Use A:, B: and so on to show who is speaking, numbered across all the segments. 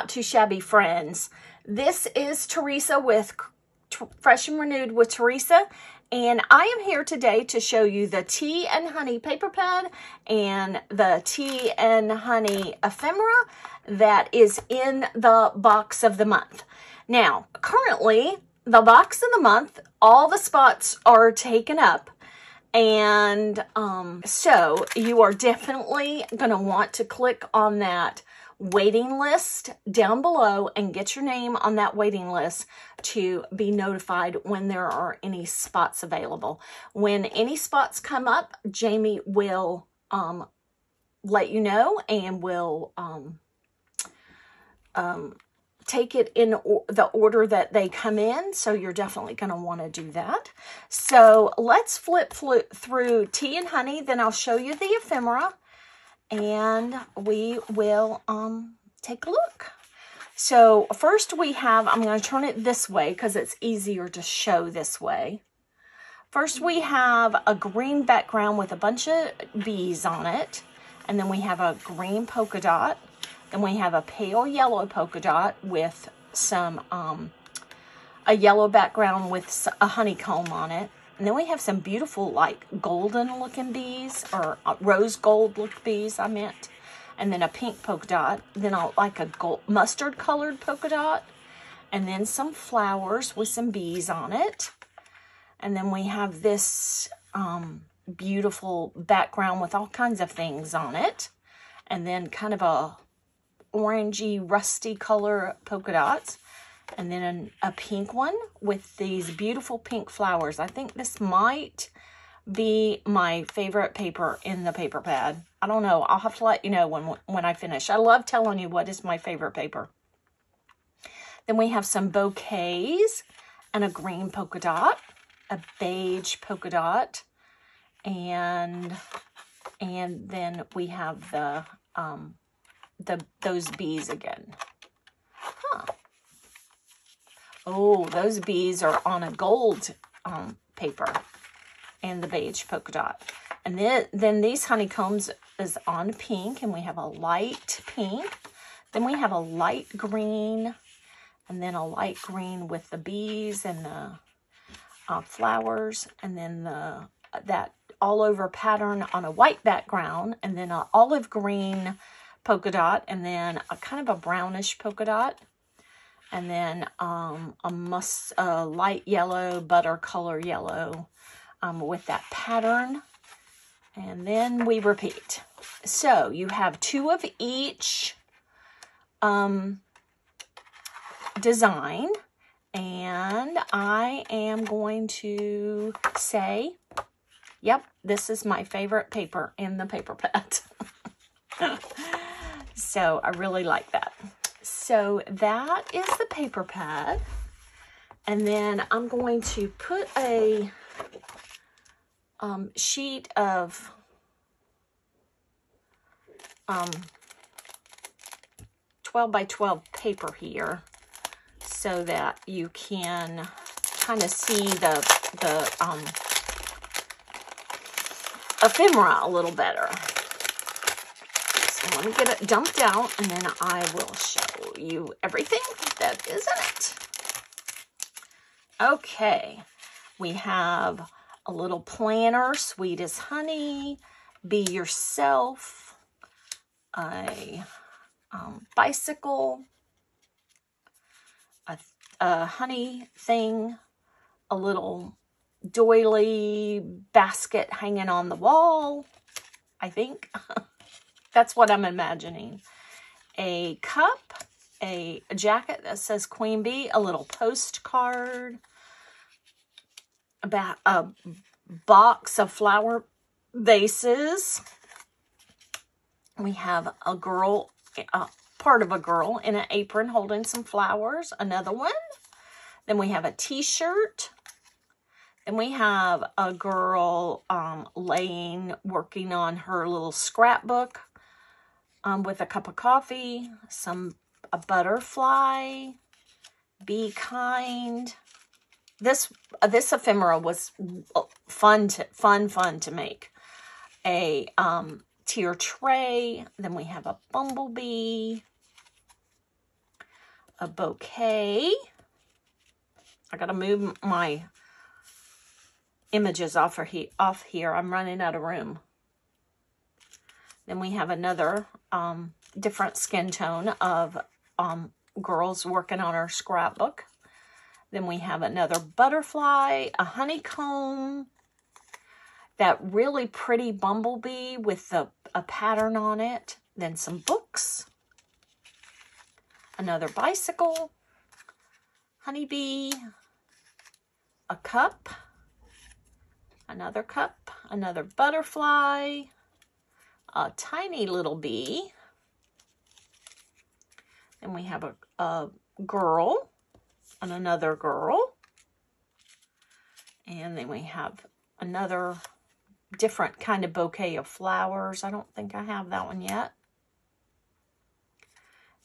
A: out to Shabby Friends. This is Teresa with Fresh and Renewed with Teresa, and I am here today to show you the Tea and Honey paper pad and the Tea and Honey ephemera that is in the box of the month. Now, currently, the box of the month, all the spots are taken up. And so you are definitely going to want to click on that waiting list down below and get your name on that waiting list to be notified when there are any spots available. When any spots come up, Jamie will let you know and will take it in the order that they come in, so you're definitely going to want to do that. So let's flip through Tea and Honey, then I'll show you the ephemera, and we will take a look. So first we have, I'm going to turn it this way because it's easier to show this way. First we have a green background with a bunch of bees on it, and then we have a green polka dot. Then we have a pale yellow polka dot with some, a yellow background with a honeycomb on it. And then we have some beautiful, like, golden looking bees, or rose gold look bees, I meant. And then a pink polka dot. Then like a gold, mustard colored polka dot. And then some flowers with some bees on it. And then we have this beautiful background with all kinds of things on it. And then kind of a orangey, rusty color polka dots, and then a pink one with these beautiful pink flowers. I think this might be my favorite paper in the paper pad. I don't know. I'll have to let you know when I finish. I love telling you what is my favorite paper. Then we have some bouquets and a green polka dot, a beige polka dot, and then we have those bees again. Huh. Oh, those bees are on a gold paper and the beige polka dot. And then these honeycombs is on pink, and we have a light pink. Then we have a light green, and then a light green with the bees and the flowers, and then that all over pattern on a white background, and then an olive green polka dot, and then a kind of a brownish polka dot, and then a light yellow, butter color yellow with that pattern, and then we repeat. So you have two of each design, and I am going to say, yep, this is my favorite paper in the paper pad. So I really like that. So that is the paper pad. And then I'm going to put a sheet of um, 12 by 12 paper here so that you can kind of see the ephemera a little better. Let me get it dumped out, and then I will show you everything that is in it. Okay, we have a little planner, Sweet as Honey, Be Yourself, a bicycle, a honey thing, a little doily basket hanging on the wall, I think. That's what I'm imagining. A cup, a jacket that says Queen Bee, a little postcard, about a box of flower vases. We have a girl, part of a girl in an apron holding some flowers, another one. Then we have a t-shirt. Then we have a girl working on her little scrapbook. With a cup of coffee, a butterfly, be kind. This ephemera was fun to make. A tier tray. Then we have a bumblebee, a bouquet. I gotta move my images off here. I'm running out of room. Then we have another different skin tone of girls working on our scrapbook. Then we have another butterfly, a honeycomb, that really pretty bumblebee with a pattern on it. Then some books, another bicycle, honeybee, a cup, another butterfly, a tiny little bee. Then we have a girl and another girl. And then we have another different kind of bouquet of flowers. I don't think I have that one yet.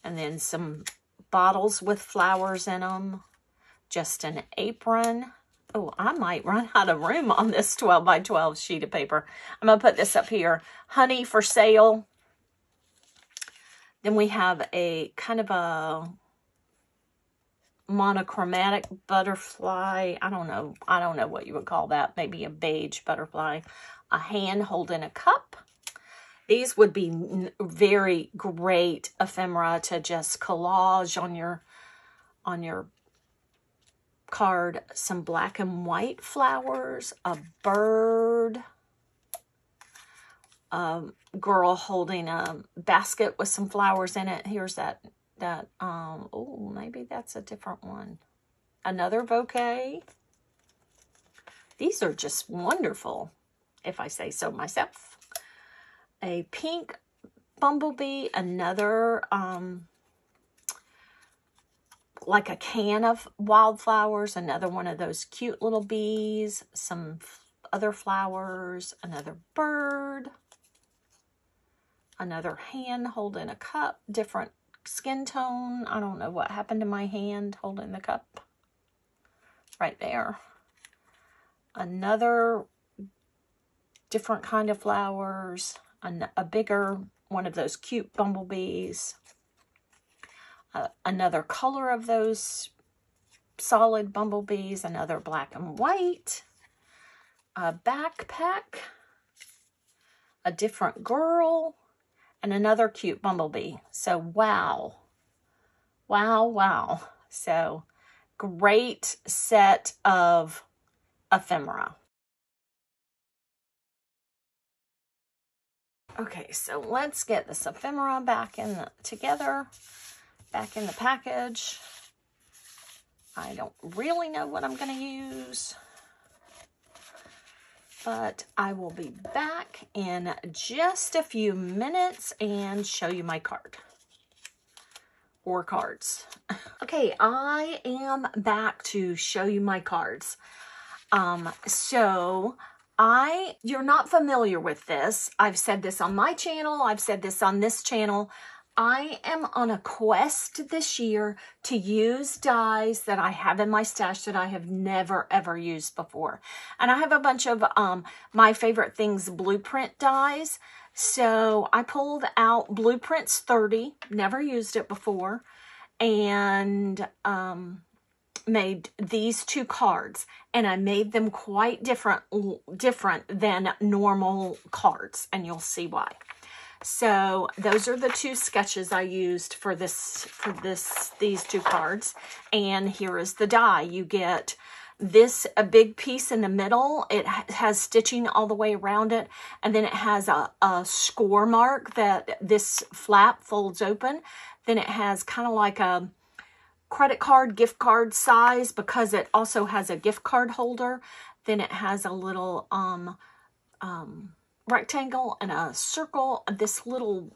A: And then some bottles with flowers in them. Just an apron. Oh, I might run out of room on this 12 by 12 sheet of paper. I'm going to put this up here. Honey for sale. Then we have a kind of a monochromatic butterfly. I don't know what you would call that. Maybe a beige butterfly. A hand holding a cup. These would be very great ephemera to just collage on your card. Some black and white flowers, a bird, a girl holding a basket with some flowers in it. Here's that oh, maybe that's a different one. Another bouquet. These are just wonderful, if I say so myself. A pink bumblebee, another like a can of wildflowers, another one of those cute little bees, some other flowers, another bird, another hand holding a cup, different skin tone. I don't know what happened to my hand holding the cup. Right there. Another different kind of flowers, a bigger one of those cute bumblebees. Another color of those solid bumblebees, another black and white, a backpack, a different girl, and another cute bumblebee. So, wow. Wow, wow. So, great set of ephemera. Okay, so let's get this ephemera back in together. Back in the package. I don't really know what I'm going to use, but I will be back in just a few minutes and show you my card or cards. Okay, I am back to show you my cards. You're not familiar with this. I've said this on my channel. I've said this on this channel. I am on a quest this year to use dies that I have in my stash that I have never, ever used before. And I have a bunch of my favorite things blueprint dies. So I pulled out Blueprints 30, never used it before, and made these two cards. And I made them quite different than normal cards, and you'll see why. So those are the two sketches I used for these two cards. And here is the die. You get a big piece in the middle. It has stitching all the way around it. And then it has a score mark that this flap folds open. Then it has kind of like a credit card, gift card size, because it also has a gift card holder. Then it has a little rectangle and a circle, this little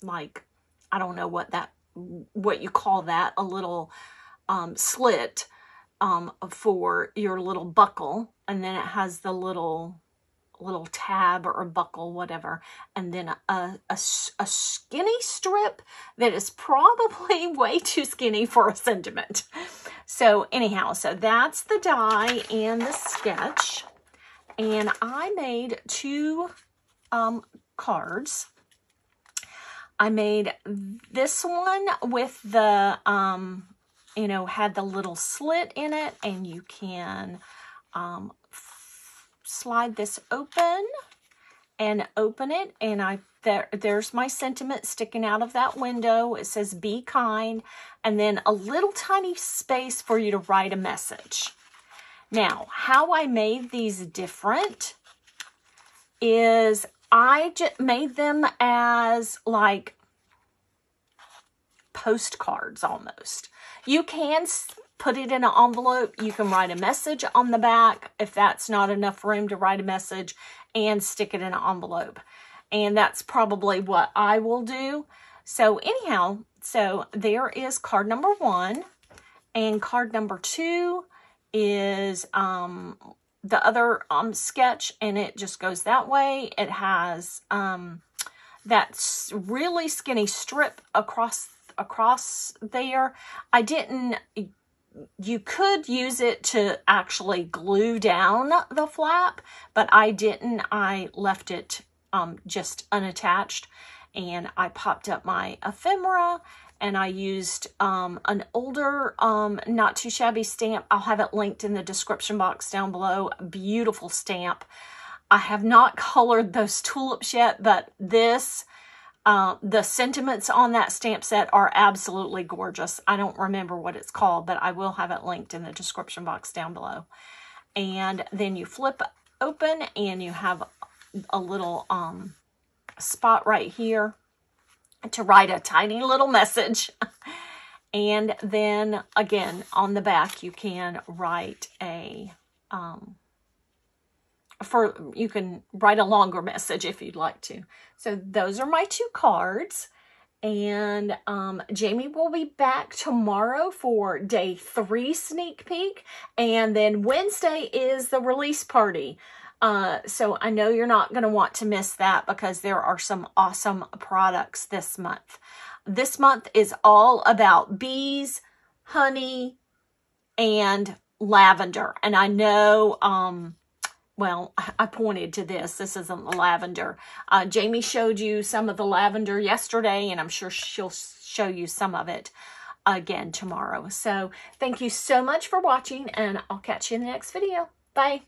A: like, I don't know what you call that, a little slit for your little buckle, and then it has the little tab or buckle, whatever, and then a skinny strip that is probably way too skinny for a sentiment. So anyhow, so that's the die and the sketch. And I made two cards. I made this one with the, you know, had the little slit in it, and you can slide this open and open it, and there's my sentiment sticking out of that window. It says, be kind, and then a little tiny space for you to write a message. Now, how I made these different is I just made them as like postcards almost. You can put it in an envelope. You can write a message on the back if that's not enough room to write a message, and stick it in an envelope. And that's probably what I will do. So anyhow, so there is card number 1, and card number 2 is the other sketch, and it just goes that way. It has that really skinny strip across there. You could use it to actually glue down the flap, but I didn't. I left it just unattached, and I popped up my ephemera, and I used an older, not too shabby stamp. I'll have it linked in the description box down below. Beautiful stamp. I have not colored those tulips yet, but this, the sentiments on that stamp set are absolutely gorgeous. I don't remember what it's called, but I will have it linked in the description box down below. And then you flip open, and you have a little spot right here to write a tiny little message. And then again, on the back, you can write a, you can write a longer message if you'd like to. So those are my 2 cards. And Jamie will be back tomorrow for day 3 sneak peek. And then Wednesday is the release party. So I know you're not going to want to miss that, because there are some awesome products this month. This month is all about bees, honey, and lavender. And I know, well, I pointed to this. This isn't the lavender. Jamie showed you some of the lavender yesterday, and I'm sure she'll show you some of it again tomorrow. So thank you so much for watching, and I'll catch you in the next video. Bye.